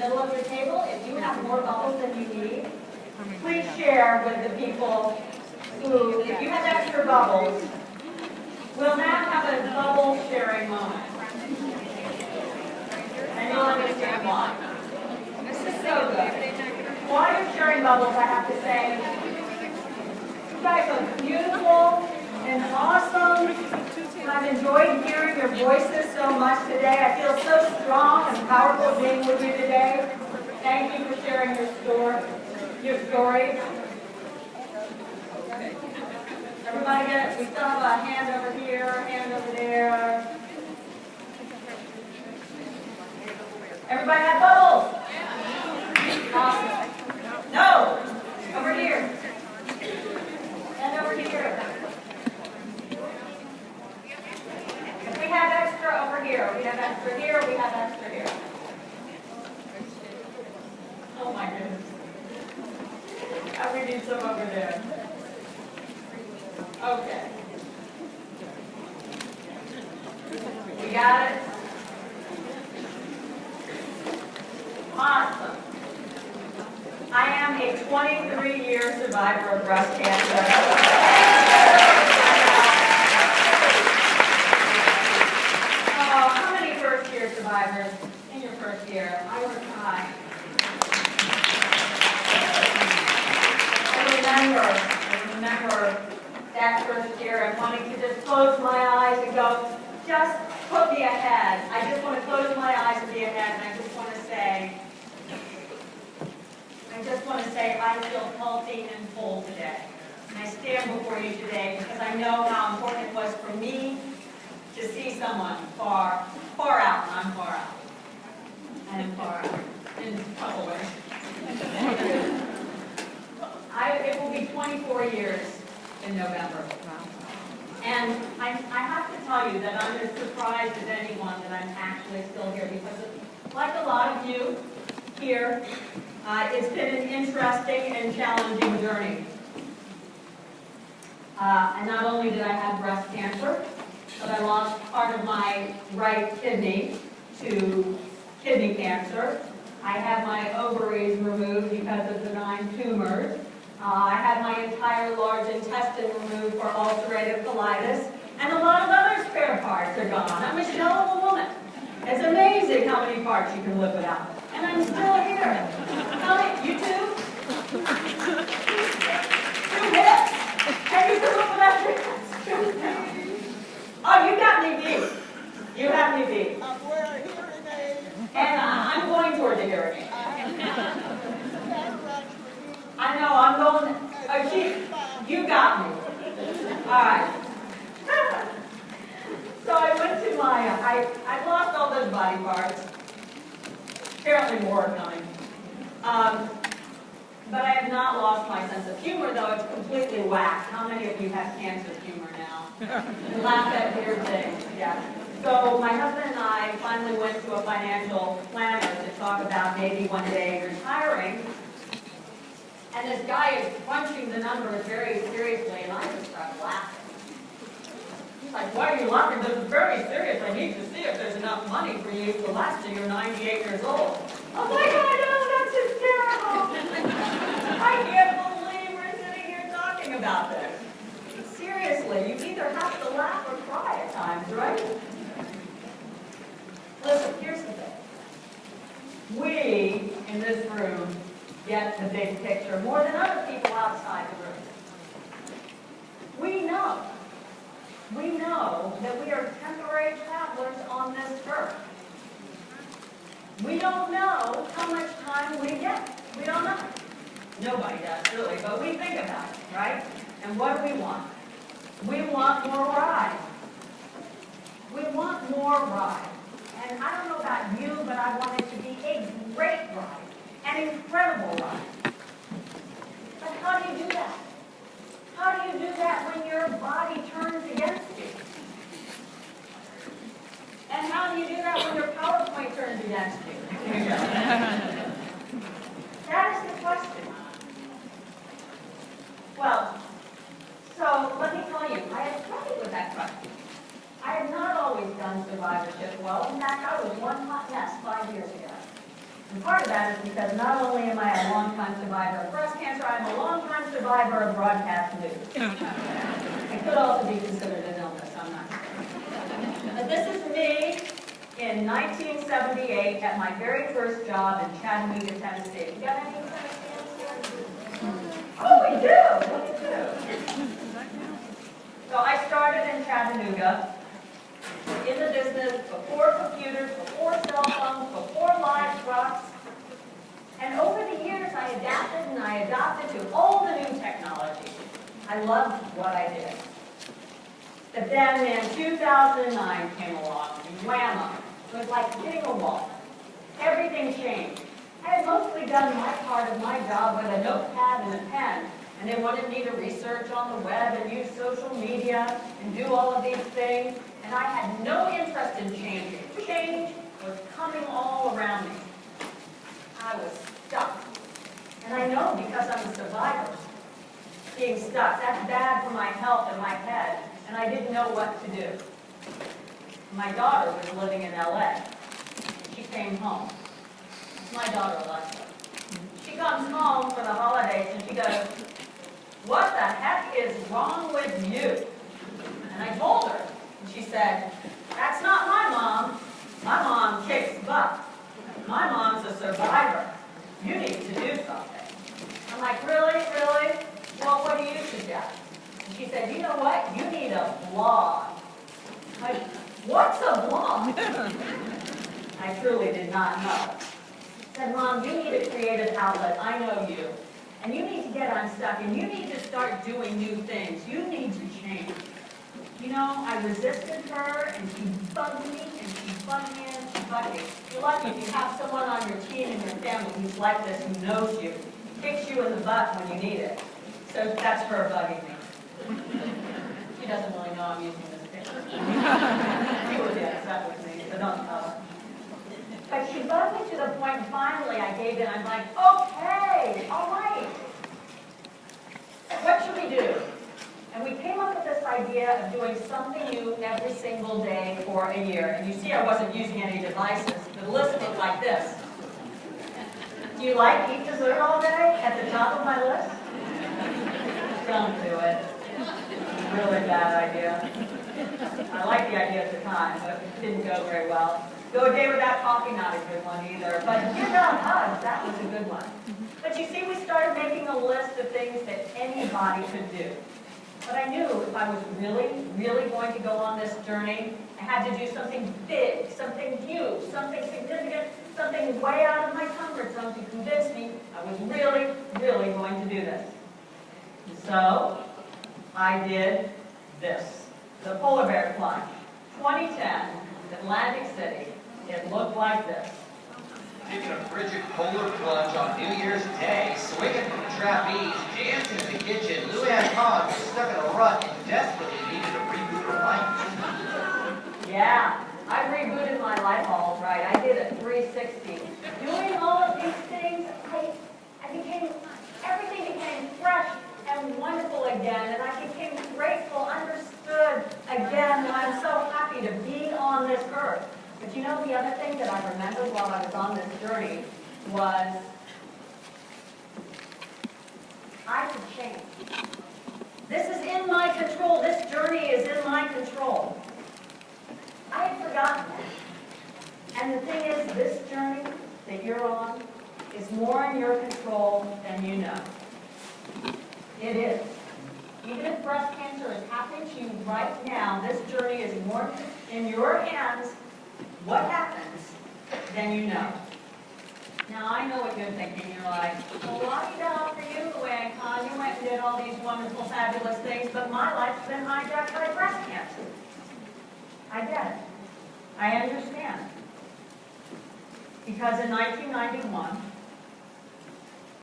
middle of your table. If you have more bubbles than you need, please share with the people who, if you have extra bubbles, we'll now have a bubble sharing moment. And you'll understand why. This is so good. While you're sharing bubbles, I have to say, you guys are beautiful and awesome. I've enjoyed hearing your voices so much today. I feel so strong and powerful being with you today. Thank you for sharing your story. Everybody get it? We still have a hand over here, hand over there. Everybody have bubbles? Awesome. No! Over here. And over here. We have extra over here. We have extra here. We have extra here. Oh my goodness. We need some over there. Okay. We got it? Awesome. I am a 23-year survivor of breast cancer. Oh, how many first-year survivors in your first year? I was high. I remember that first year and wanting to just close my eyes and go, just put me ahead. I just want to close my eyes and be ahead, and I just want to say, I feel healthy and whole today. And I stand before you today because I know how important it was for me to see someone far, far out, and I'm far out. I am far out in a couple ways. It will be 24 years in November. And I have to tell you that I'm as surprised as anyone that I'm actually still here because, like a lot of you here, it's been an interesting and challenging journey. And not only did I have breast cancer, but I lost part of my right kidney to kidney cancer. I had my ovaries removed because of benign tumors. I had my entire large intestine removed for ulcerative colitis, and a lot of other spare parts are gone. I'm a shell of a woman. It's amazing how many parts you can live without. And I'm still here. How many? You two? 2 hips? And you can live without your hips. Oh, you got me beat. You have me beat. I'm wearing hearing aids. And I'm going toward the hearing aid. I know, I'm going, you got me. All right. So I went to I lost all those body parts. Apparently more are coming. But I have not lost my sense of humor, though it's completely whacked. How many of you have cancer humor now? And laugh at weird things, yeah. So my husband and I finally went to a financial planner to talk about maybe one day retiring. And this guy is crunching the numbers very seriously, and I just started laughing. He's like, why are you laughing? This is very serious. I need to see if there's enough money for you to last till you're 98 years old. I'm like, I know, that's hysterical. I can't believe we're sitting here talking about this. Seriously, you either have to laugh or cry at times, right? Listen, here's the thing. We, in this room, get the big picture more than other people outside the room. We know that we are temporary travelers on this earth. We don't know how much time we get. We don't know. Nobody does, really, but we think about it, right? And what do we want? We want more ride. We want more ride. And I don't know about you, but I want it to be a great ride. An incredible ride. But how do you do that? How do you do that when your body turns against you? And how do you do that when your PowerPoint turns against you? That is the question. Well, so let me tell you, I have struggled with that question. I have not always done survivorship well. In fact, I was one hot mess 5 years ago. And part of that is because not only am I a long-time survivor of breast cancer, I'm a long-time survivor of broadcast news. It could also be considered an illness, I'm not sure. But this is me in 1978 at my very first job in Chattanooga, Tennessee. You got any Tennesseans here? Oh, we do! We do. So I started in Chattanooga in the business before computers, before cell phones, before live trucks. And over the years, I adapted and I adopted to all the new technology. I loved what I did. But then in 2009 came along, and whammo. It was like hitting a wall. Everything changed. I had mostly done my part of my job with a notepad and a pen, and they wanted me to research on the web and use social media and do all of these things, and I had no interest in changing. Change was coming all around me. I was stuck. And I know because I'm a survivor, being stuck, that's bad for my health and my head, and I didn't know what to do. My daughter was living in LA. She came home. My daughter, Alexa. She comes home for the holidays and she goes, "What the heck is wrong with you?" And I told her. And she said, "That's not my mom. My mom kicks butt. My mom's a survivor. You need to do something." I'm like, "Really? Really? Well, what do you suggest?" And she said, "You know what? You need a blog." I'm like, "What's a blog?" I truly did not know. I said, "Mom, you need a creative outlet. I know you. And you need to get unstuck, and you need to start doing new things. You need to change." You know, I resisted her, and she bugged me, and she bugged me, and she bugged me. You're lucky if you have someone on your team and your family who's like this, who knows you, kicks you in the butt when you need it. So that's her bugging me. She doesn't really know I'm using this picture. She would be upset with me, so don't tell her. But she bugged me to the point, finally, I gave in. I'm like, "Okay, all right. What should we do?" And we came up with this idea of doing something new every single day for a year. And you see I wasn't using any devices. The list looked like this. Do you like eat dessert all day at the top of my list? Don't do it. Really bad idea. I liked the idea at the time, but it didn't go very well. Go a day without coffee, not a good one either. But give out hugs, that was a good one. But you see, we started making a list of things that anybody could do. But I knew if I was really, really going to go on this journey, I had to do something big, something huge, something significant, something way out of my comfort zone to convince me I was really, really going to do this. And so, I did this. The polar bear plunge. 2010, Atlantic City. It looked like this. Taking a frigid polar plunge on New Year's Day, swinging from the trapeze, dancing in the kitchen, Luann Kahn was stuck in a rut and desperately needed a reboot her life. Yeah, I rebooted my life all right. I did a 360. Doing all of these things, everything became fresh and wonderful again, and I became grateful, understood again, and I'm so happy to be on this earth. But you know, the other thing that I remembered while I was on this journey was I could change. This is in my control. This journey is in my control. I had forgotten that. And the thing is, this journey that you're on is more in your control than you know. It is. Even if breast cancer is happening to you right now, this journey is more in your hands, what happens, than you know. Now, I know what you're thinking. You're like, "Well, la-di-da for you, Luann Kahn. You went and did all these wonderful, fabulous things, but my life's been hijacked by breast cancer." I get it. I understand. Because in 1991,